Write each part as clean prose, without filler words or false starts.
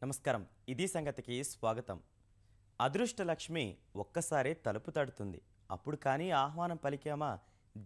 నమస్కారం. ఇది సంగతికి స్వాగతం. అదృష్టలక్ష్మి ఒక్కసారే తలుపు తడుతుంది. అప్పుడు కానీ ఆహ్వానం పలికామా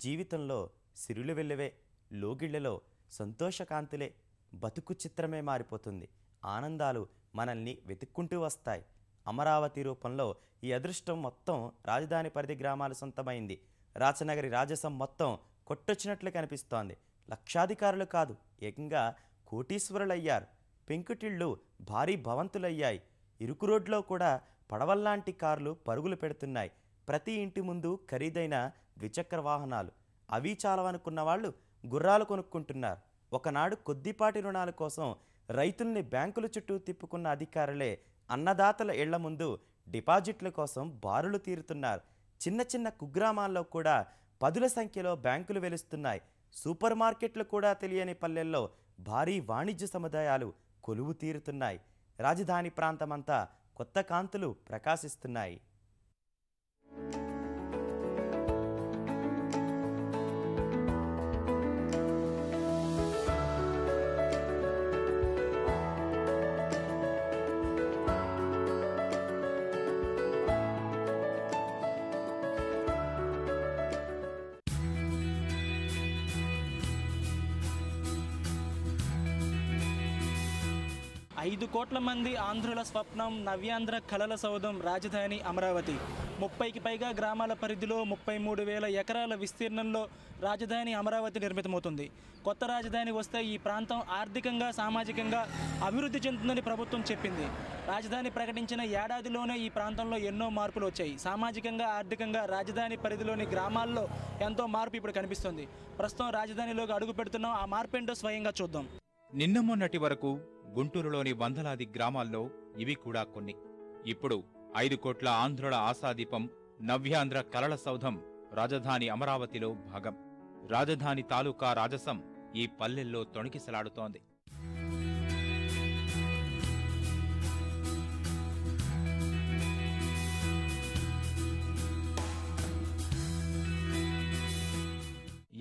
జీవితంలో సిరులు వెల్లువే, లోగిళ్లలో సంతోషకాంతులే, బతుకు చిత్రమే మారిపోతుంది. ఆనందాలు మనల్ని వెతుక్కుంటూ వస్తాయి. అమరావతి రూపంలో ఈ అదృష్టం మొత్తం రాజధాని పరిధి గ్రామాలు సొంతమైంది. రాచనగరి రాజసం మొత్తం కొట్టొచ్చినట్లు కనిపిస్తోంది. లక్షాధికారులు కాదు, ఏకంగా కోటీశ్వరులయ్యారు. పెంకుటిళ్ళు భారీ భవంతులయ్యాయి. ఇరుకు రోడ్లో కూడా పడవల్లాంటి కార్లు పరుగులు పెడుతున్నాయి. ప్రతి ఇంటి ముందు ఖరీదైన ద్విచక్ర వాహనాలు. అవి చాలవనుకున్న వాళ్ళు గుర్రాలు కొనుక్కుంటున్నారు. ఒకనాడు కొద్దిపాటి రుణాల కోసం రైతుల్ని బ్యాంకుల చుట్టూ తిప్పుకున్న అధికారులే అన్నదాతల ఇళ్ల ముందు డిపాజిట్ల కోసం బారులు తీరుతున్నారు. చిన్న చిన్న కుగ్రామాల్లో కూడా పదుల సంఖ్యలో బ్యాంకులు వెలుస్తున్నాయి. సూపర్ మార్కెట్లు కూడా తెలియని పల్లెల్లో భారీ వాణిజ్య సముదాయాలు కొలువు తీరుతున్నాయి. రాజధాని ప్రాంతమంతా కొత్త కాంతులు ప్రకాశిస్తున్నాయి. ఐదు కోట్ల మంది ఆంధ్రుల స్వప్నం, నవ్యాంధ్ర కళల సౌధం రాజధాని అమరావతి. 30కి పైగా గ్రామాల పరిధిలో 33,000 ఎకరాల విస్తీర్ణంలో రాజధాని అమరావతి నిర్మితమవుతుంది. కొత్త రాజధాని వస్తే ఈ ప్రాంతం ఆర్థికంగా, సామాజికంగా అభివృద్ధి చెందుతుందని ప్రభుత్వం చెప్పింది. రాజధాని ప్రకటించిన ఏడాదిలోనే ఈ ప్రాంతంలో ఎన్నో మార్పులు వచ్చాయి. సామాజికంగా, ఆర్థికంగా రాజధాని పరిధిలోని గ్రామాల్లో ఎంతో మార్పు ఇప్పుడు కనిపిస్తుంది. ప్రస్తుతం రాజధానిలోకి అడుగు పెడుతున్నాం. ఆ మార్పు ఏంటో స్వయంగా చూద్దాం. నిన్న మొన్నటి వరకు గుంటూరులోని వందలాది గ్రామాల్లో ఇవి కూడా కొన్ని. ఇప్పుడు 5 కోట్ల ఆంధ్రుల ఆశాదీపం నవ్యాంధ్ర కలల సౌధం రాజధాని అమరావతిలో భాగం. రాజధాని తాలూకా రాజసం ఈ పల్లెల్లో తొణికిసలాడుతోంది.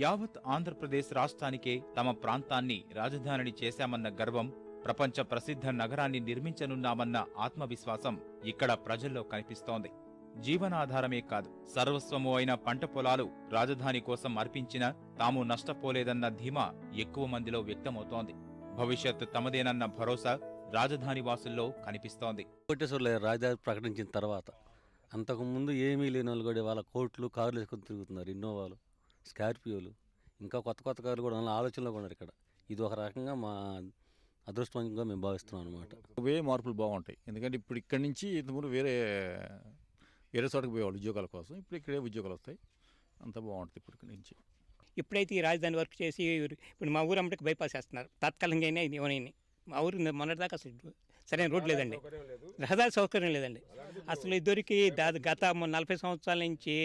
యావత్ ఆంధ్రప్రదేశ్ రాష్ట్రానికే తమ ప్రాంతాన్ని రాజధానిని చేశామన్న గర్వం, ప్రపంచ ప్రసిద్ధ నగరాన్ని నిర్మించనున్నామన్న ఆత్మవిశ్వాసం ఇక్కడ ప్రజల్లో కనిపిస్తోంది. జీవనాధారమే కాదు, సర్వస్వము అయిన పంట పొలాలు రాజధాని కోసం అర్పించినా తాము నష్టపోలేదన్న ధీమా ఎక్కువ మందిలో వ్యక్తమవుతోంది. భవిష్యత్ తమదేనన్న భరోసా రాజధాని వాసుల్లో కనిపిస్తోంది. కోటేశ్వర్ల రాజధాని ప్రకటించిన తర్వాత అంతకుముందు ఏమీ లేని వాళ్ళు కూడా వాళ్ళ కోట్లు కార్లు వేసుకొని తిరుగుతున్నారు. ఇన్నోవాలు, స్కార్పియోలు, ఇంకా కొత్త కొత్త కార్లు కూడా ఆలోచనలో ఉన్నారు ఇక్కడ. ఇది ఒక రకంగా మా అదృష్టంగా మేము భావిస్తున్నాం అనమాట. మార్పులు బాగుంటాయి. ఎందుకంటే ఇప్పుడు ఇక్కడి నుంచి ఇంతకుముందు వేరే చోటకి పోయేవాళ్ళు ఉద్యోగాల కోసం. ఇప్పుడు ఇక్కడే ఉద్యోగాలు వస్తాయి. అంత బాగుంటుంది ఇప్పుడు ఇక్కడి నుంచి. ఇప్పుడైతే ఈ రాజధాని వర్క్ చేసి ఇప్పుడు మా ఊరు అమ్మటికి బైపాస్ చేస్తున్నారు. తాత్కాలికంగా అయినా ఇవన్నీ మా ఊరు మొన్నటిదాకా అసలు సరైన రోడ్ లేదండి, రహదారి సౌకర్యం లేదండి. అసలు ఇద్దరికి గత 40 సంవత్సరాల నుంచి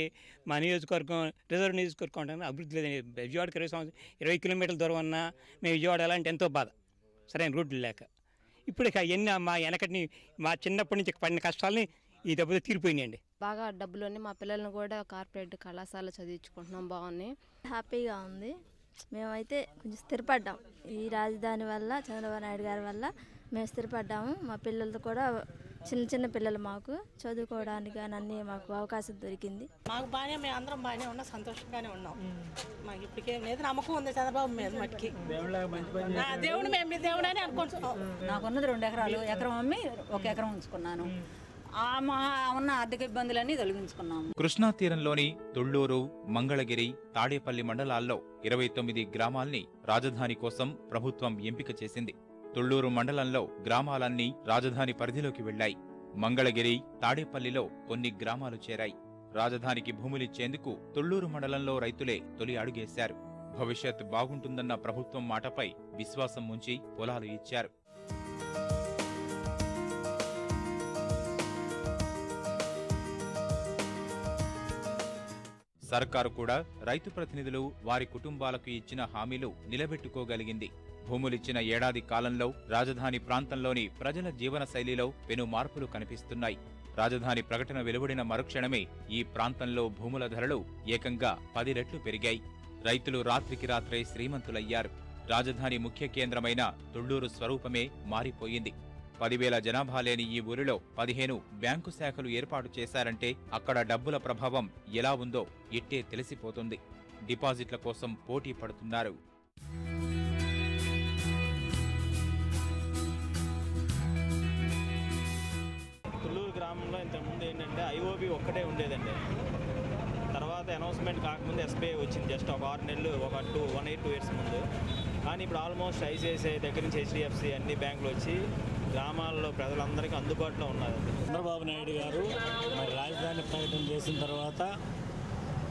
మా నియోజకవర్గం రిజర్వ్ నియోజకవర్గం అంటే అభివృద్ధి లేదండి. విజయవాడకి 20 కిలోమీటర్ల దూరం ఉన్నా మేము విజయవాడ వెళ్ళాలంటే ఎంతో బాధ, సరైన రోడ్లు లేక. ఇప్పుడు ఎన్ని మా వెనకటిని మా చిన్నప్పటి నుంచి పడిన కష్టాలని ఈ దెబ్బతో తీరిపోయినాయండి. బాగా డబ్బులని మా పిల్లల్ని కూడా కార్పొరేట్ కళాశాల చదివించుకుంటున్నాం. బాగుంది, హ్యాపీగా ఉంది. మేమైతే కొంచెం స్థిరపడ్డాం ఈ రాజధాని వల్ల, చంద్రబాబు నాయుడు గారి వల్ల మేము స్థిరపడ్డాము. మా పిల్లలతో కూడా చిన్న చిన్న పిల్లలు మాకు చదువుకోవడానికి అన్నీ మాకు అవకాశం దొరికింది. మాకు బాగానే, మేము అందరం బాగానే ఉన్నాం, సంతోషంగానే ఉన్నాం. మాకు ఇప్పటికేం లేదు, నమ్మకం ఉంది చంద్రబాబు మీద మట్టికి. దేవుడు మేము మీ దేవుడు అని అనుకుంటున్నాం. నాకున్నది 2 ఎకరాలు, ఎకరం అమ్మి 1 ఎకరం ఉంచుకున్నాను. ఉన్న ఆర్థిక ఇబ్బందులన్నీ తొలగించుకున్నాము. కృష్ణా తీరంలోని తుళ్లూరు, మంగళగిరి, తాడేపల్లి మండలాల్లో 29 గ్రామాల్ని రాజధాని కోసం ప్రభుత్వం ఎంపిక చేసింది. తుళ్లూరు మండలంలో గ్రామాలన్నీ రాజధాని పరిధిలోకి వెళ్లాయి. మంగళగిరి, తాడేపల్లిలో కొన్ని గ్రామాలు చేరాయి. రాజధానికి భూములిచ్చేందుకు తుళ్లూరు మండలంలో రైతులే తొలి అడుగేశారు. భవిష్యత్ బాగుంటుందన్న ప్రభుత్వం మాటపై విశ్వాసం ఉంచి పొలాలు ఇచ్చారు. సర్కారు కూడా రైతు ప్రతినిధులు వారి కుటుంబాలకు ఇచ్చిన హామీలు నిలబెట్టుకోగలిగింది. భూములిచ్చిన ఏడాది కాలంలో రాజధాని ప్రాంతంలోని ప్రజల జీవన శైలిలో పెను మార్పులు కనిపిస్తున్నాయి. రాజధాని ప్రకటన వెలువడిన మరుక్షణమే ఈ ప్రాంతంలో భూముల ధరలు ఏకంగా 10 రెట్లు పెరిగాయి. రైతులు రాత్రికి రాత్రే శ్రీమంతులయ్యారు. రాజధాని ముఖ్య కేంద్రమైన తుళ్లూరు స్వరూపమే మారిపోయింది. 10,000 జనాభా లేని ఈ ఊరిలో 15 బ్యాంకు శాఖలు ఏర్పాటు చేశారంటే అక్కడ డబ్బుల ప్రభావం ఎలా ఉందో ఇట్టే తెలిసిపోతుంది. డిపాజిట్ల కోసం పోటీ పడుతున్నారు. తుళ్ళూరు గ్రామంలో ఇంతకుముందు ఏంటంటే ఐఓబి ఒక్కటే ఉండేదండి. తర్వాత అనౌన్స్మెంట్ కాకముందు ఎస్బీఐ వచ్చింది, జస్ట్ ఒక 6 నెలలు, ఒక 1 year 2 years ముందు. కానీ ఇప్పుడు ఆల్మోస్ట్ ఐసిఐసిఐ దగ్గర నుంచి హెచ్డిఎఫ్సి అన్ని బ్యాంకులు వచ్చి గ్రామాల్లో ప్రజలందరికీ అందుబాటులో ఉన్నారు. చంద్రబాబు నాయుడు గారు మరి రాజధాని ప్రకటన చేసిన తర్వాత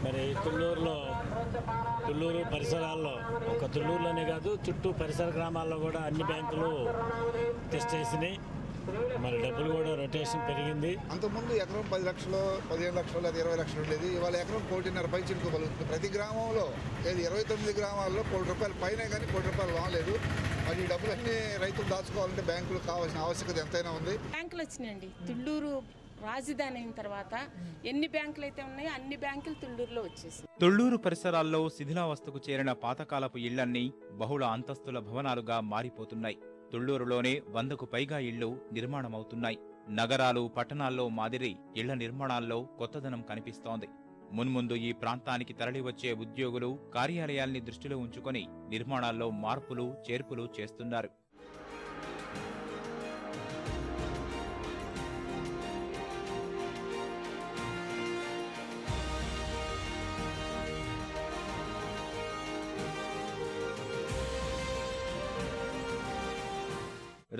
మరి తుళ్ళూరు పరిసరాల్లో, ఒక తుళ్ళూరులోనే కాదు చుట్టూ పరిసర గ్రామాల్లో కూడా అన్ని బ్యాంకులు టెస్ట్ చేసినాయి. మరి డబ్బులు కూడా రొటేషన్ పెరిగింది. అంతకుముందు ఎకరం 10 లక్షలు, 15 లక్షలు లేదా 20 లక్షలు ఉండేది. ఇవాళ ఎకరం 1.5 పై చిరుకోగలుగుతుంది. ప్రతి గ్రామంలో 29 గ్రామాల్లో ₹1 కోటి పైనే కానీ ₹1 కోటి రాలేదు. మరి ఈ డబ్బులన్నీ రైతులు దాచుకోవాలంటే బ్యాంకులు కావాల్సిన ఆవశ్యకత ఎంతైనా ఉంది. బ్యాంకులు వచ్చినాయండి. తుళ్ళూరు రాజధాని అయిన తర్వాత ఎన్ని బ్యాంకులు అయితే ఉన్నాయో అన్ని బ్యాంకులు తుళ్ళూరులో వచ్చేసాయి. తుళ్ళూరు పరిసరాల్లో శిథిలావస్థకు చేరిన పాతకాలపు ఇళ్లన్నీ బహుళ అంతస్తుల భవనాలుగా మారిపోతున్నాయి. తుళ్ళూరులోనే 100కు పైగా ఇళ్లు నిర్మాణమవుతున్నాయి. నగరాలు, పట్టణాల్లో మాదిరి ఇళ్ల నిర్మాణాల్లో కొత్తదనం కనిపిస్తోంది. మున్ముందు ఈ ప్రాంతానికి తరలివచ్చే ఉద్యోగులు కార్యాలయాల్ని దృష్టిలో ఉంచుకొని నిర్మాణాల్లో మార్పులు, చేర్పులు చేస్తున్నారు.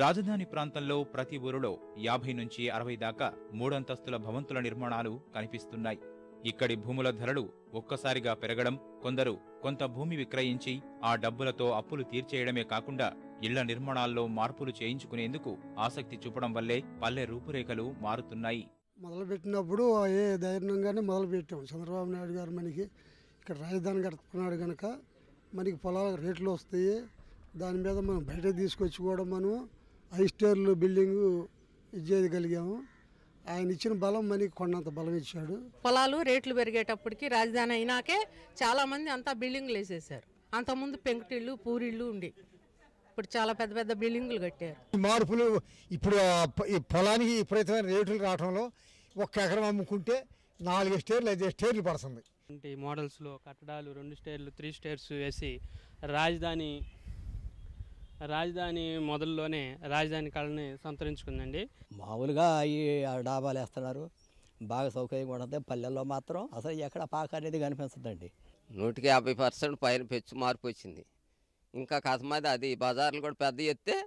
రాజధాని ప్రాంతంలో ప్రతి ఊరిలో 50 నుంచి 60 దాకా 3 అంతస్తుల భవంతుల నిర్మాణాలు కనిపిస్తున్నాయి. ఇక్కడి భూముల ధరలు ఒక్కసారిగా పెరగడం, కొందరు కొంత భూమి విక్రయించి ఆ డబ్బులతో అప్పులు తీర్చేయడమే కాకుండా ఇళ్ల నిర్మాణాల్లో మార్పులు చేయించుకునేందుకు ఆసక్తి చూపడం వల్లే పల్లె రూపురేఖలు మారుతున్నాయి. మొదలుపెట్టినప్పుడు ఏ ధైర్యంగానే మొదలుపెట్టాం. చంద్రబాబు నాయుడు గారు మనకి ఇక్కడ రాజధాని కడుతున్నాడు కనుక మనకి పొలాల రేట్లు వస్తాయి. దాని మీద మనం బయట తీసుకొచ్చి కూడా మనం 5 స్టార్లు బిల్డింగు ఇచ్చేయగలిగాము. ఆయన ఇచ్చిన బలం మనకి కొన్నంత బలం ఇచ్చాడు. పొలాలు రేట్లు పెరిగేటప్పటికి రాజధాని అయినాకే చాలామంది అంతా బిల్డింగ్లు వేసేసారు. అంతకుముందు పెంకుటిళ్ళు, పూరిళ్ళు ఉండి ఇప్పుడు చాలా పెద్ద పెద్ద బిల్డింగులు కట్టారు. మార్పులు ఇప్పుడు ఈ పొలానికి విపరీతమైన రేట్లు రావడంలో 1 ఎకరం అమ్ముకుంటే 4 స్టేర్లు 5 స్టేర్లు పడుతుంది. ఈ మోడల్స్లో కట్టడాలు 2 స్టేర్లు 3 స్టేర్స్ వేసి రాజధాని మొదల్లోనే రాజధాని కళని సంతరించుకుందండి. మామూలుగా ఈ డాబాలు వేస్తున్నారు, బాగా సౌకర్యంగా ఉంటుంది. పల్లెల్లో మాత్రం అసలు ఎక్కడ పాక అనేది కనిపిస్తుందండి. 150% పైన పెచ్చు మార్పు వచ్చింది. ఇంకా కథమాది అది బజార్లు కూడా పెద్ద ఎత్తే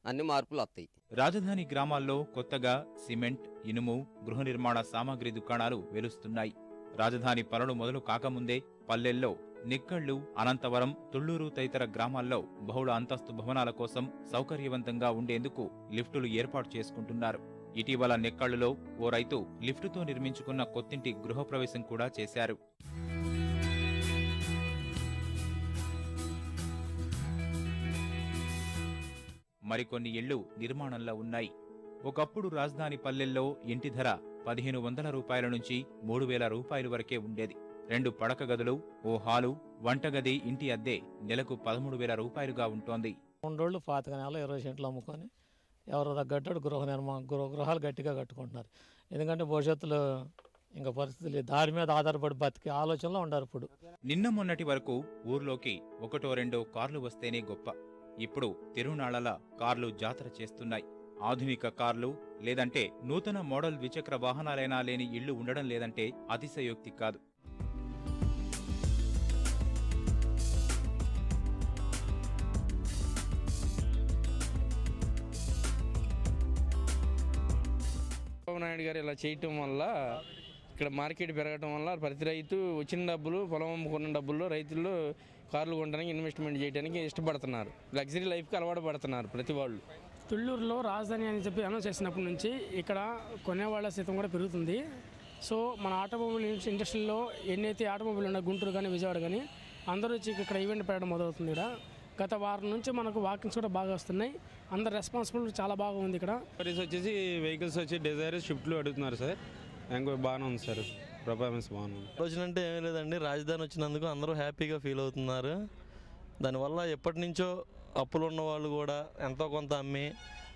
అన్ని మార్పులు వస్తాయి. రాజధాని గ్రామాల్లో కొత్తగా సిమెంట్, ఇనుము, గృహ నిర్మాణ సామాగ్రి దుకాణాలు వెలుస్తున్నాయి. రాజధాని పనులు మొదలు కాకముందే పల్లెల్లో నిక్కళ్లు, అనంతవరం, తుళ్ళూరు తదితర గ్రామాల్లో బహుళ అంతస్తు భవనాల కోసం సౌకర్యవంతంగా ఉండేందుకు లిఫ్టులు ఏర్పాటు చేసుకుంటున్నారు. ఇటీవల నిక్కళ్లులో ఓ రైతు లిఫ్టుతో నిర్మించుకున్న కొత్తింటి గృహప్రవేశం కూడా చేశారు. మరికొన్ని ఇళ్లు నిర్మాణంలో ఉన్నాయి. ఒకప్పుడు రాజధాని పల్లెల్లో ఇంటి ధర ₹1,500 నుంచి ₹3,000 వరకే ఉండేది. 2 పడక గదులు, ఓ హాలు, వంటగది, ఇంటి అద్దె నెలకు ₹13,000గా ఉంటోంది. 2 రోజులు పాతిక నెల 20 సెంట్లు అమ్ముకొని ఎవరు తగ్గట్టు గృహాలు గట్టిగా కట్టుకుంటున్నారు. ఎందుకంటే భవిష్యత్తులో ఇంకా పరిస్థితులు దారి మీద ఆధారపడి బతికే ఆలోచనలో ఉండారు. ఇప్పుడు నిన్న మొన్నటి వరకు ఊర్లోకి 1-2 కార్లు వస్తేనే గొప్ప. ఇప్పుడు తిరునాళ్లల కార్లు జాతర చేస్తున్నాయి. ఆధునిక కార్లు లేదంటే నూతన మోడల్ ద్విచక్ర వాహనాలైనా లేని ఇళ్లు ఉండడం లేదంటే అతిశయోక్తి కాదు. చంద్రబాబు నాయుడు గారు ఇలా చేయటం వల్ల ఇక్కడ మార్కెట్ పెరగడం వల్ల ప్రతి రైతు వచ్చిన డబ్బులు, పొలం అమ్ముకున్న డబ్బుల్లో రైతుల్లో కార్లు కొనడానికి, ఇన్వెస్ట్మెంట్ చేయడానికి ఇష్టపడుతున్నారు. లగ్జరీ లైఫ్కి అలవాటు పడుతున్నారు ప్రతి వాళ్ళు. తుళ్ళూరులో రాజధాని అని చెప్పి అనౌన్స్ చేసినప్పటి నుంచి ఇక్కడ కొనేవాళ్ళ శాతం కూడా పెరుగుతుంది. సో మన ఆటోమొబైల్ ఇండస్ట్రీలో ఎన్నైతే ఆటోమొబైల్ ఉన్నాయి, గుంటూరు కానీ విజయవాడ కానీ, అందరూ వచ్చి ఇక్కడ ఈవెంట్ పెట్టడం మొదలవుతుంది. ఇక్కడ గత వారం నుంచి మనకు వాకింగ్స్ కూడా బాగా వస్తున్నాయి. అందరు రెస్పాన్సిబిలిటీ చాలా బాగా ఉంది. ఇక్కడ వచ్చేసి వెహికల్స్ వచ్చి డిజైర్, షిఫ్ట్లు అడుగుతున్నారు సార్. ఇంకా బాగానే ఉంది సార్, పర్ఫార్మెన్స్ బాగుంది. రోజునంటే ఏమీ లేదండి, రాజధాని వచ్చినందుకు అందరూ హ్యాపీగా ఫీల్ అవుతున్నారు. దానివల్ల ఎప్పటి నుంచో అప్పులు ఉన్న వాళ్ళు కూడా ఎంతో కొంత అమ్మి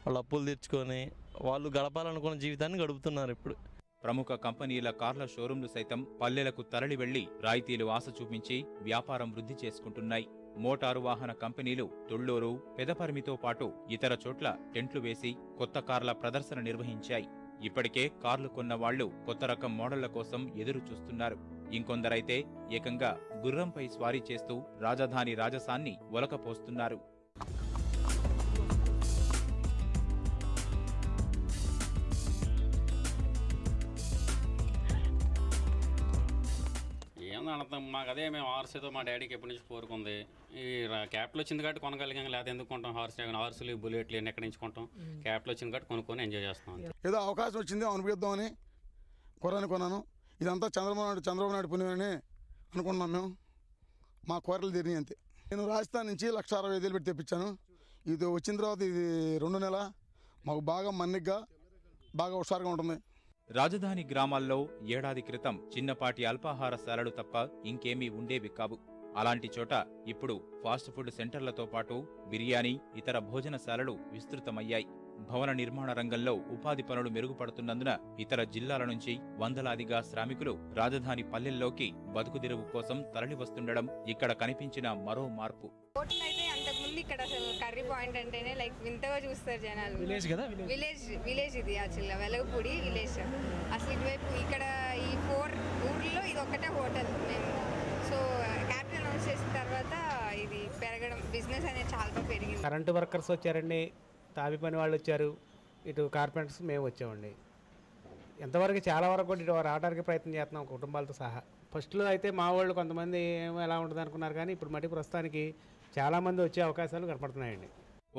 వాళ్ళు అప్పులు తెచ్చుకొని వాళ్ళు గడపాలనుకున్న జీవితాన్ని గడుపుతున్నారు ఇప్పుడు. ప్రముఖ కంపెనీల కార్ల షోరూంలు సైతం పల్లెలకు తరలి వెళ్లి రాయితీలు ఆశ చూపించి వ్యాపారం వృద్ధి చేసుకుంటున్నాయి. మోటారు వాహన కంపెనీలు తుళ్లూరు, పెదపరిమితో పాటు ఇతర చోట్ల టెంట్లు వేసి కొత్త కార్ల ప్రదర్శన నిర్వహించాయి. ఇప్పటికే కార్లు కొన్న వాళ్లు కొత్త రకం మోడళ్ల కోసం ఎదురు చూస్తున్నారు. ఇంకొందరైతే ఏకంగా గుర్రంపై స్వారీ చేస్తూ రాజధాని రాజసాన్ని ఒలకపోస్తున్నారు. మాకు అదే మేము హార్స్తో మా డాడీకి ఎప్పటి నుంచి కోరుకుంది. ఈ క్యాపిటల్ వచ్చింది కాబట్టి కొనగలిగాం, లేకపోతే ఎందుకు కొంటాం? హార్స్లు బుల్లెట్లు ఎక్కడి నుంచి కొంటాం? క్యాపిటల్ వచ్చింది కాబట్టి కొనుక్కొని ఎంజాయ్ చేస్తాం. ఏదో అవకాశం వచ్చింది అనిపిద్దామని కొరాన్ని కొన్నాను. ఇదంతా చంద్రబాబు నాయుడు పుణ్యమని అనుకున్నాం మేము. మా కోరలు తీరినాయి అంతే. నేను రాజస్థాన్ నుంచి 1,60,000 పెట్టి తెప్పించాను. ఇది వచ్చిన తర్వాత ఇది 2 నెల మాకు బాగా మన్నిగ్గా బాగా హుషారుగా ఉంటుంది. రాజధాని గ్రామాల్లో ఏడాది క్రితం చిన్నపాటి అల్పాహారశాలలు తప్ప ఇంకేమీ ఉండేవి కావు. అలాంటి చోట ఇప్పుడు ఫాస్ట్ ఫుడ్ సెంటర్లతో పాటు బిర్యానీ, ఇతర భోజనశాలలు విస్తృతమయ్యాయి. భవన నిర్మాణ రంగంలో ఉపాధి పనులు మెరుగుపడుతున్నందున ఇతర జిల్లాల నుంచి వందలాదిగా శ్రామికులు రాజధాని పల్లెల్లోకి బతుకుదెరువు కోసం తరలివస్తుండడం ఇక్కడ కనిపించిన మరో మార్పు. అంతకుముందు ఇక్కడ అసలు కర్రీ పాయింట్ అంటేనే లైక్ వింతగా చూస్తారు జనాలు. విలేజ్ ఇది యాక్చువల్గా వెలగపూడి విలేజ్. అసలు ఇటువైపు ఇక్కడ ఈ 4 ఊర్లో ఇది ఒకటే హోటల్. మేము సో క్యాపిటల్ అనౌన్స్ చేసిన తర్వాత ఇది పెరగడం, బిజినెస్ అనేది చాలా పెరిగింది. కరెంటు వర్కర్స్ వచ్చారండి, తాపి పని వాళ్ళు వచ్చారు, ఇటు కార్పెంటర్స్ మేము వచ్చామండి. ఎంతవరకు చాలా వరకు కూడా ఇటు రావడానికి ప్రయత్నం చేస్తున్నాం కుటుంబాలతో సహా. ఫస్ట్లో అయితే మా వాళ్ళు కొంతమంది ఏమో ఎలా ఉంటుంది అనుకున్నారు, కానీ ఇప్పుడు మట్టి ప్రస్తుతానికి చాలామంది వచ్చే అవకాశాలు కనపడుతున్నాయండి.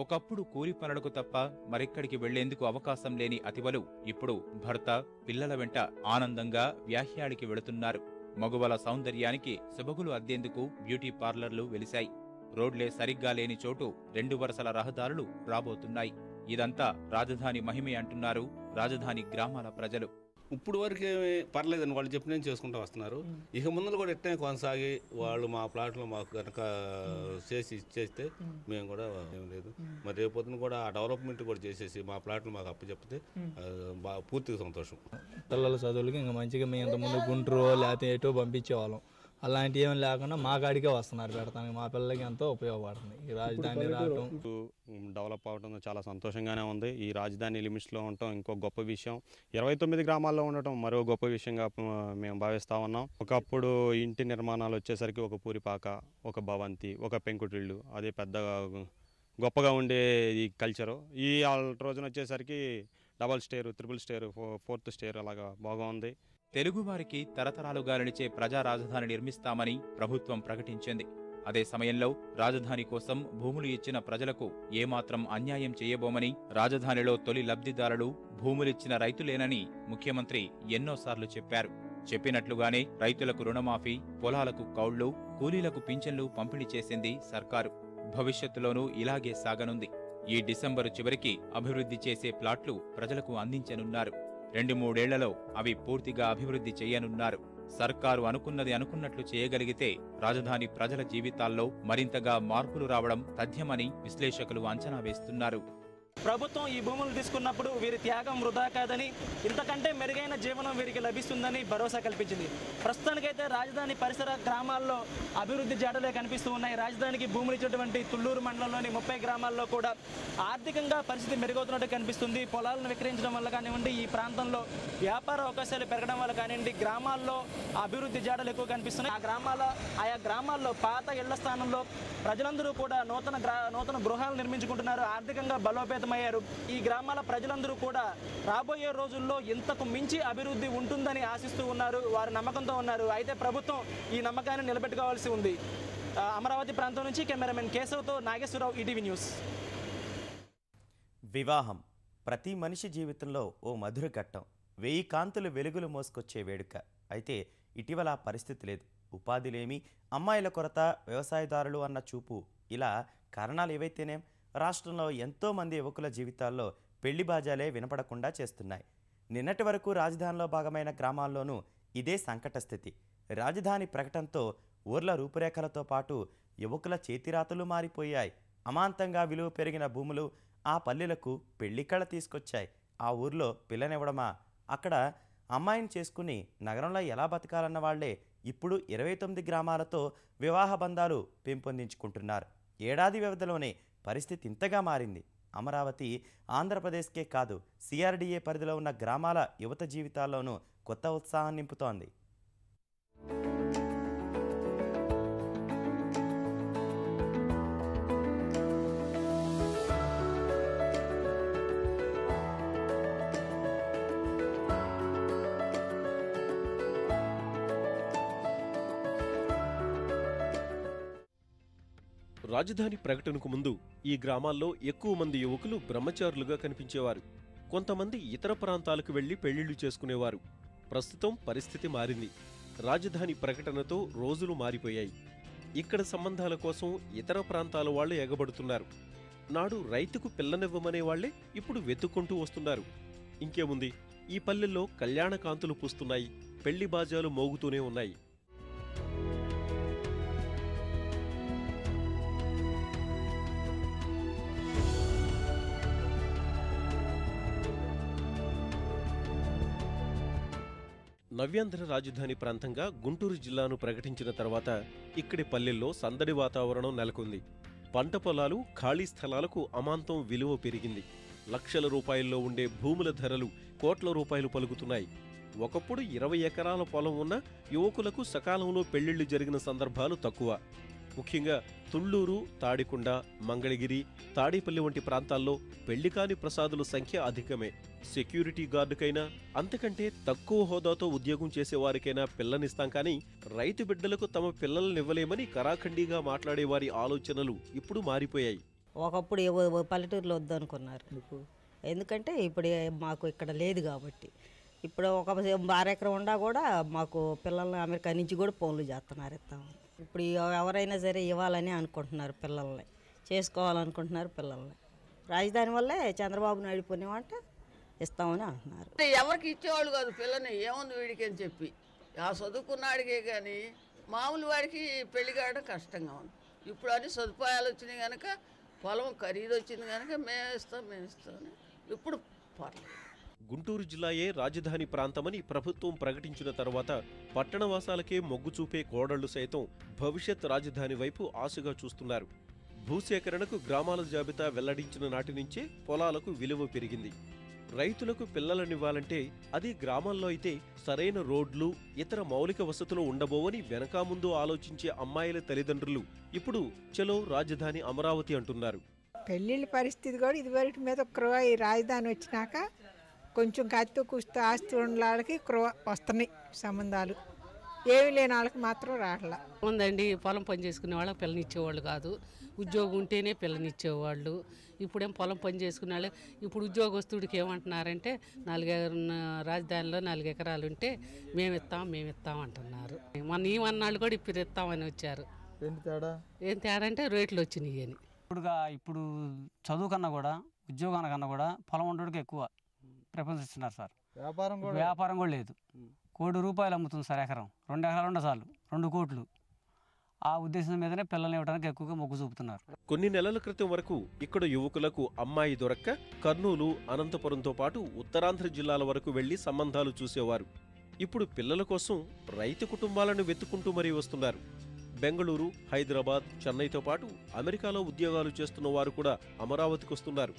ఒకప్పుడు కూలి పనులకు తప్ప మరెక్కడికి వెళ్లేందుకు అవకాశం లేని అతివలు ఇప్పుడు భర్త, పిల్లల వెంట ఆనందంగా వ్యాహ్యాడికి వెళుతున్నారు. మగువల సౌందర్యానికి సుబగులు అద్దేందుకు బ్యూటీ పార్లర్లు వెలిశాయి. రోడ్లే సరిగ్గా లేని చోటు 2 వరుసల రహదారులు రాబోతున్నాయి. ఇదంతా రాజధాని మహిమే అంటున్నారు రాజధాని గ్రామాల ప్రజలు. ఇప్పుడు వరకు పర్లేదండి, వాళ్ళు చెప్పిన చేసుకుంటూ వస్తున్నారు. ఇక ముందు కూడా ఎట్లనే కొనసాగి వాళ్ళు మా ప్లాట్లో మాకు కనుక చేస్తే మేము కూడా ఏం లేదు, మరి రేపొద్దున కూడా ఆ డెవలప్మెంట్ కూడా చేసేసి మా ప్లాట్లు మాకు అప్పచెప్తే పూర్తిగా సంతోషం. పిల్లల చదువులకి ఇంకా మంచిగా మేము ఇంతకుముందు గుంటూరు లేకపోతే ఎటో పంపించేవాళ్ళం. అలాంటివి ఏం లేకుండా మా కాడికే వస్తున్నారు పెడతానికి. మా పిల్లలకి ఎంతో ఉపయోగపడుతుంది ఈ రాజధాని రావడం. డెవలప్ అవడం చాలా సంతోషంగానే ఉంది. ఈ రాజధాని లిమిట్స్లో ఉండటం ఇంకో గొప్ప విషయం. 29 గ్రామాల్లో ఉండటం మరో గొప్ప విషయంగా మేము భావిస్తూ ఉన్నాం. ఒకప్పుడు ఇంటి నిర్మాణాలు వచ్చేసరికి ఒక పూరిపాక, ఒక భవంతి, ఒక పెంకుటిళ్ళు, అదే పెద్ద గొప్పగా ఉండే ఈ కల్చరు. ఈ రోజున వచ్చేసరికి double stair, 3 stair, 4th stair అలాగా బాగుంది. తెలుగువారికి తరతరాలుగా నిలిచే ప్రజా రాజధాని నిర్మిస్తామని ప్రభుత్వం ప్రకటించింది. అదే సమయంలో రాజధాని కోసం భూములు ఇచ్చిన ప్రజలకు ఏమాత్రం అన్యాయం చేయబోమని, రాజధానిలో తొలి లబ్ధిదారులు భూములిచ్చిన రైతులేనని ముఖ్యమంత్రి ఎన్నోసార్లు చెప్పారు. చెప్పినట్లుగానే రైతులకు రుణమాఫీ, పొలాలకు కౌళ్లు, కూలీలకు పింఛన్లు పంపిణీ చేసింది సర్కారు. భవిష్యత్తులోనూ ఇలాగే సాగనుంది. ఈ డిసెంబరు చివరికి అభివృద్ధి చేసే ప్లాట్లు ప్రజలకు అందించనున్నారు. 2-3 ఏళ్లలో అవి పూర్తిగా అభివృద్ధి చేయనున్నారు. సర్కారు అనుకున్నది అనుకున్నట్లు చేయగలిగితే రాజధాని ప్రజల జీవితాల్లో మరింతగా మార్పులు రావడం తథ్యమని విశ్లేషకులు అంచనా వేస్తున్నారు. ప్రభుత్వం ఈ భూములు తీసుకున్నప్పుడు వీరి త్యాగం వృధా కాదని, ఇంతకంటే మెరుగైన జీవనం వీరికి లభిస్తుందని భరోసా కల్పించింది. ప్రస్తుతానికైతే రాజధాని పరిసర గ్రామాల్లో అభివృద్ధి జాడలే కనిపిస్తూ ఉన్నాయి. రాజధానికి భూములు ఇచ్చేటువంటి తుళ్లూరు మండలంలోని 30 గ్రామాల్లో కూడా ఆర్థికంగా పరిస్థితి మెరుగవుతున్నట్టు కనిపిస్తుంది. పొలాలను విక్రయించడం వల్ల కానివ్వండి, ఈ ప్రాంతంలో వ్యాపార అవకాశాలు పెరగడం వల్ల కానివ్వండి, గ్రామాల్లో అభివృద్ధి జాడలు ఎక్కువ కనిపిస్తున్నాయి. ఆయా గ్రామాల్లో పాత ఇళ్ల స్థానంలో ప్రజలందరూ కూడా నూతన గృహాలు నిర్మించుకుంటున్నారు, ఆర్థికంగా బలోపేతమయ్యారు. ఈ గ్రామాల ప్రజలందరూ కూడా రాబోయే రోజుల్లో ఇంతకు మించి అభివృద్ధి ఉంటుందని ఆశిస్తూ ఉన్నారు, వారు నమ్మకంతో ఉన్నారు. అయితే ప్రభుత్వం ఈ నమ్మకాన్ని నిలబెట్టుకోవాల్సి ఉంది. అమరావతి ప్రాంతం నుంచి కెమెరామెన్ కేశవ్తో నాగేశ్వరరావు, ఈటీవీ న్యూస్. వివాహం ప్రతి మనిషి జీవితంలో ఓ మధుర ఘట్టం, 1000 కాంతులు వెలుగులు మోసుకొచ్చే వేడుక. అయితే ఇటీవల పరిస్థితి లేదు. ఉపాధిలేమి, అమ్మాయిల కొరత, వ్యవసాయదారులు అన్న చూపు, ఇలా కారణాలు ఏవైతేనేం రాష్ట్రంలో ఎంతోమంది యువకుల జీవితాల్లో పెళ్లి బాజాలే వినపడకుండా చేస్తున్నాయి. నిన్నటి వరకు రాజధానిలో భాగమైన గ్రామాల్లోనూ ఇదే సంకట స్థితి. రాజధాని ప్రకటనతో ఊర్ల రూపురేఖలతో పాటు యువకుల చేతిరాతలు మారిపోయాయి. అమాంతంగా విలువ పెరిగిన భూములు, ఆ పల్లెలకు పెళ్లి కళ తీసుకొచ్చాయి. ఆ ఊర్లో పిల్లనివ్వడమా, అక్కడ అమ్మాయిని చేసుకుని నగరంలో ఎలా బతకాలన్న వాళ్లే ఇప్పుడు 29 గ్రామాలతో వివాహ బంధాలు పెంపొందించుకుంటున్నారు. ఏడాది వ్యవధిలోనే పరిస్థితి ఇంతగా మారింది. అమరావతి ఆంధ్రప్రదేశ్కే కాదు, సిఆర్డీఏ పరిధిలో ఉన్న గ్రామాల యువత జీవితాల్లోనూ కొత్త ఉత్సాహం నింపుతోంది. రాజధాని ప్రకటనకు ముందు ఈ గ్రామాల్లో ఎక్కువ మంది యువకులు బ్రహ్మచారులుగా కనిపించేవారు. కొంతమంది ఇతర ప్రాంతాలకు వెళ్లి పెళ్లిళ్లు చేసుకునేవారు. ప్రస్తుతం పరిస్థితి మారింది. రాజధాని ప్రకటనతో రోజులు మారిపోయాయి. ఇక్కడ సంబంధాల కోసం ఇతర ప్రాంతాల వాళ్లు ఎగబడుతున్నారు. నాడు రైతుకు పిల్లనివ్వమనే వాళ్లే ఇప్పుడు వెతుక్కుంటూ వస్తున్నారు. ఇంకేముంది, ఈ పల్లెల్లో కళ్యాణ కాంతులు పూస్తున్నాయి, పెళ్లి బాజాలు మోగుతూనే ఉన్నాయి. నవ్యాంధ్ర రాజధాని ప్రాంతంగా గుంటూరు జిల్లాను ప్రకటించిన తర్వాత ఇక్కడి పల్లెల్లో సందడి వాతావరణం నెలకొంది. పంట పొలాలు, ఖాళీ స్థలాలకు అమాంతం విలువ పెరిగింది. లక్షల రూపాయల్లో ఉండే భూముల ధరలు కోట్ల రూపాయలు పలుకుతున్నాయి. ఒకప్పుడు 20 ఎకరాల పొలం ఉన్న యువకులకు సకాలంలో పెళ్లిళ్లు జరిగిన సందర్భాలు తక్కువ. ముఖ్యంగా తుళ్లూరు, తాడికొండ, మంగళగిరి, తాడేపల్లి వంటి ప్రాంతాల్లో పెళ్లికాని ప్రసాదుల సంఖ్య అధికమే. సెక్యూరిటీ గార్డుకైనా, అంతకంటే తక్కువ హోదాతో ఉద్యోగం చేసేవారికైనా పిల్లనిస్తాం కానీ రైతు బిడ్డలకు తమ పిల్లలనివ్వలేమని కరాఖండిగా మాట్లాడేవారి ఆలోచనలు ఇప్పుడు మారిపోయాయి. ఒకప్పుడు పల్లెటూరులో వద్దనుకున్నారు, ఎందుకంటే ఇప్పుడు మాకు ఇక్కడ లేదు కాబట్టి. ఇప్పుడు ఒక 6 ఎకరం ఉండా కూడా మాకు పిల్లల్ని అమెరికా నుంచి కూడా ఫోన్లు చేస్తున్నారు, ఇస్తామని. ఇప్పుడు ఎవరైనా సరే ఇవ్వాలని అనుకుంటున్నారు, పిల్లల్ని చేసుకోవాలనుకుంటున్నారు. పిల్లల్ని రాజధాని వల్లే చంద్రబాబు నాయుడు పుణ్యమంట ఇస్తామని అంటున్నారు. ఎవరికి ఇచ్చేవాళ్ళు కాదు పిల్లని, ఏముంది వీడికి అని చెప్పి. ఆ చదువుకున్నాడికే కానీ మామూలు వాడికి పెళ్లి కావడం కష్టంగా ఉంది. ఇప్పుడు అన్ని సదుపాయాలు వచ్చినాయి కనుక, పొలం ఖరీదు వచ్చింది కనుక మేము ఇస్తాం ఇప్పుడు పర్లేదు. గుంటూరు జిల్లాయే రాజధాని ప్రాంతమని ప్రభుత్వం ప్రకటించిన తర్వాత పట్టణవాసాలకే మొగ్గు చూపే కోడళ్లు సైతం భవిష్యత్ రాజధాని వైపు ఆశగా చూస్తున్నారు. భూసేకరణకు గ్రామాల జాబితా వెల్లడించిన నాటి నుంచే పొలాలకు విలువ పెరిగింది. రైతులకు పిల్లలనివ్వాలంటే అది గ్రామాల్లో అయితే సరైన రోడ్లు, ఇతర మౌలిక వసతులు ఉండబోవని వెనకా ముందు ఆలోచించే అమ్మాయిల తల్లిదండ్రులు ఇప్పుడు చలో రాజధాని అమరావతి అంటున్నారు. పెళ్ళిళ్ళ పరిస్థితి కూడా ఇదివరకు మీద ఈ రాజధాని వచ్చినాక కొంచెం కత్తి కుస్తూ ఆస్తి ఉన్న వాళ్ళకి వస్తున్నాయి సంబంధాలు, ఏమి లేని వాళ్ళకి మాత్రం రావట్లా ఉందండి. పొలం పని చేసుకునే వాళ్ళకి పిల్లనిచ్చేవాళ్ళు కాదు, ఉద్యోగం ఉంటేనే పిల్లనిచ్చేవాళ్ళు. ఇప్పుడేం పొలం పని చేసుకునే వాళ్ళు, ఇప్పుడు ఉద్యోగస్తుడికి ఏమంటున్నారంటే రాజధానిలో 4 ఎకరాలు ఉంటే మేము ఇస్తాం అంటున్నారు. మన ఈమన్నాళ్ళు కూడా ఇప్పుడు ఇస్తామని వచ్చారు. ఏం తేడా అంటే రేట్లు వచ్చినాయి అని. ఇప్పుడు చదువు కన్నా కూడా ఉద్యోగాల కన్నా కూడా పొలం ఉండడానికి ఎక్కువ ప్రిఫరెన్స్ ఇస్తున్నారు సార్. వ్యాపారం కూడా లేదు. ₹1 కోటి అమ్ముతుంది సార్ ఎకరం. 2 ఎకరాలు ఉండే చాలు, 2 కోట్లు. ఆ ఉద్దేశం మీదనే పిల్లల్ని ఇవ్వడానికి ఎక్కువగా మొగ్గు చూపుతున్నారు. కొన్ని నెలల క్రితం వరకు ఇక్కడ యువకులకు అమ్మాయి దొరక్క కర్నూలు, అనంతపురంతో పాటు ఉత్తరాంధ్ర జిల్లాల వరకు వెళ్లి సంబంధాలు చూసేవారు. ఇప్పుడు పిల్లల కోసం రైతు కుటుంబాలను వెతుక్కుంటూ మరీ వస్తున్నారు. బెంగళూరు, హైదరాబాద్, చెన్నైతో పాటు అమెరికాలో ఉద్యోగాలు చేస్తున్న వారు కూడా అమరావతికి వస్తున్నారు.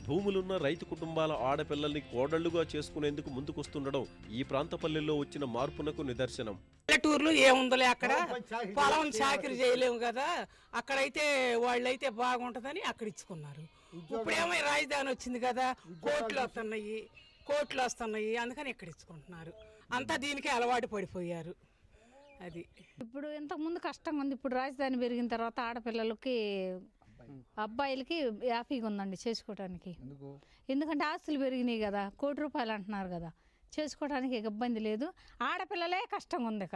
భూములున్న రైతు కుటుంబాల ఆడపిల్లల్ని కోడళ్లుగా చేసుకునేందుకు ముందుకొస్తుండడం ఈ ప్రాంత పల్లెల్లో వచ్చిన మార్పునకు నిదర్శనం. పల్లెటూరులో ఏముందలే, అక్కడ పొలం చాకరీ చేయలేము కదా, అక్కడైతే వాళ్ళైతే బాగుంటుందని అక్కడ ఇచ్చుకున్నారు. ఇప్పుడేమో రాజధాని వచ్చింది కదా, కోట్లు వస్తున్నాయి, అందుకని ఇక్కడ ఇచ్చుకుంటున్నారు. అంతా దీనికి అలవాటు పడిపోయారు. అది ఇప్పుడు ఇంతకుముందు కష్టంగా ఉంది. ఇప్పుడు రాజధాని పెరిగిన తర్వాత ఆడపిల్లలకి అబ్బాయిలకి హ్యాపీగా ఉందండి చేసుకోవడానికి. ఎందుకంటే ఆస్తులు పెరిగినాయి కదా, ₹1 కోటి అంటున్నారు కదా, చేసుకోవడానికి ఇబ్బంది లేదు. ఆడపిల్లలే కష్టంగా ఉంది.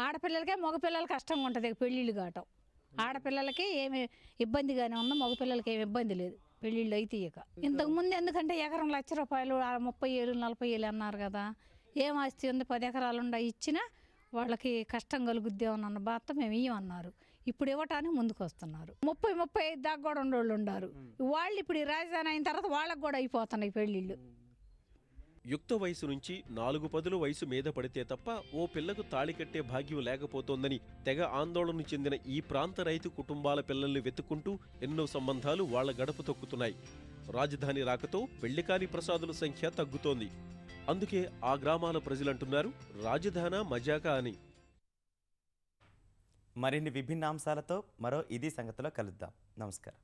ఆడపిల్లలకే మగపిల్లలకి కష్టంగా ఉంటుంది పెళ్ళిళ్ళు కావటం. ఆడపిల్లలకి ఏమి ఇబ్బందిగానే ఉందో, మగపిల్లలకి ఏమి ఇబ్బంది లేదు పెళ్ళిళ్ళు అయితే. ఇంతకుముందు ఎందుకంటే ఎకరం ₹1,00,000 30,000 40,000 అన్నారు కదా. ఏం ఆస్తి ఉంది, 10 ఎకరాలు ఉండ ఇచ్చినా వాళ్ళకి కష్టం కలుగుద్దేమన్న బాధతో మేము ఇవ్వమన్నారు. ఇప్పుడు ఇవ్వటానికి ముందుకు వస్తున్నారు. 30-35 దాకా కూడా ఉండోళ్ళు ఉన్నారు. వాళ్ళు ఇప్పుడు ఈ రాజధాని అయిన తర్వాత వాళ్ళకు కూడా అయిపోతున్నాయి పెళ్ళిళ్ళు. యుక్త వయసు నుంచి 4 పదుల వయసు మీద పడితే తప్ప ఓ పిల్లకు తాళి కట్టే భాగ్యం లేకపోతోందని తెగ ఆందోళన చెందిన ఈ ప్రాంత రైతు కుటుంబాల పిల్లల్ని వెతుక్కుంటూ ఎన్నో సంబంధాలు వాళ్ల గడప తొక్కుతున్నాయి. రాజధాని రాకతో పెళ్లికాని ప్రసాదుల సంఖ్య తగ్గుతోంది. అందుకే ఆ గ్రామాల ప్రజలంటున్నారు రాజధానా మజాకా అని. మరిన్ని విభిన్న అంశాలతో మరో ఇది సంగతిలో కలుద్దాం. నమస్కారం.